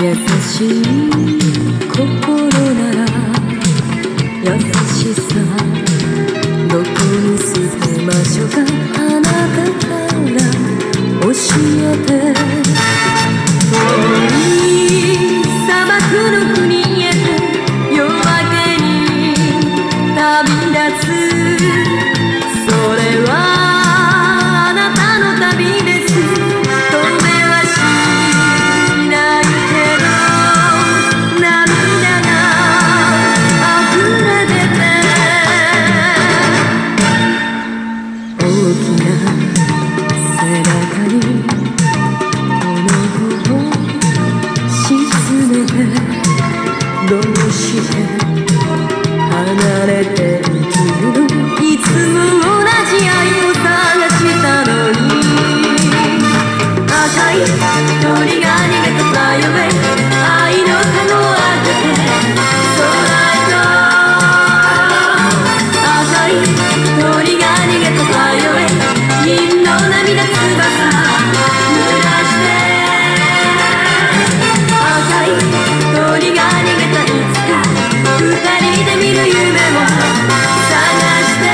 優しい心なら優しさどこに捨てましょうか。あなたから教えて。遠い砂漠の国へと夜明けに旅立つ。それはあなたの旅です。止めはしないけど涙が溢れ出て。大きな背中にこの子を沈めて。どうして離れて生きるの。いつも同じ愛を探したのに。赤い鳥が逃げた Fly away 愛のカゴを開けて空へと。赤い鳥が逃げた Fly away 銀の涙翼濡らして。赤い鳥が逃げたいつか二人で見る夢を探して。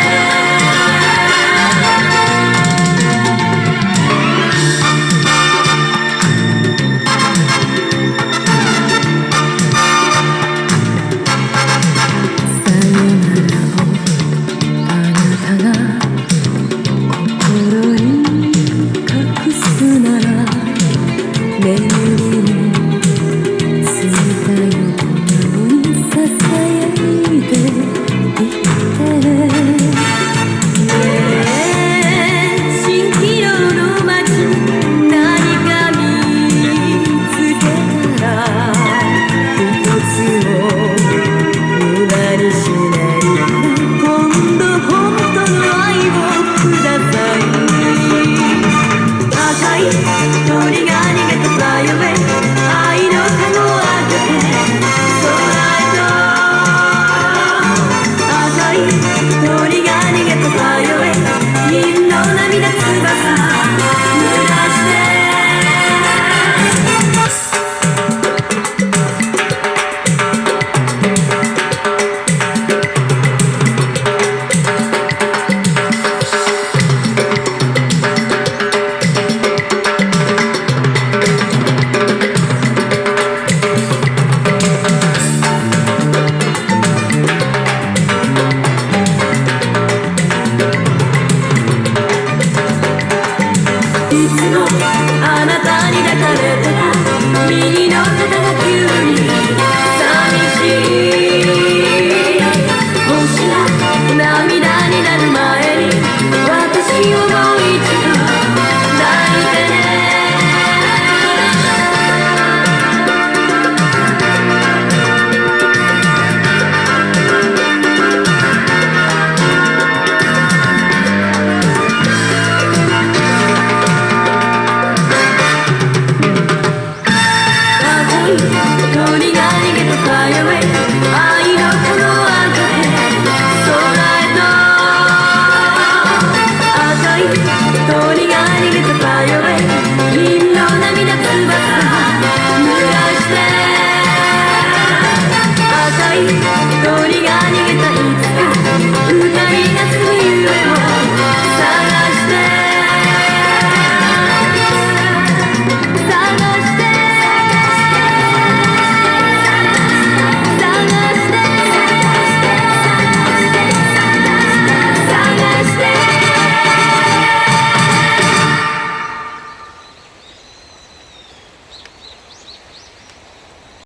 さよならをあなたが心に隠すなら眠りについたようにささやいていってねえ。蜃気楼の街何か見つけたら一つも無駄にしないで。今度本当の愛をください。赤い鳥が逃げた Fly away 愛のカゴを開けて空へと。赤い鳥が逃げた Fly away 銀の涙翼濡らして。いつもあなたに抱かれてた右の肩が急に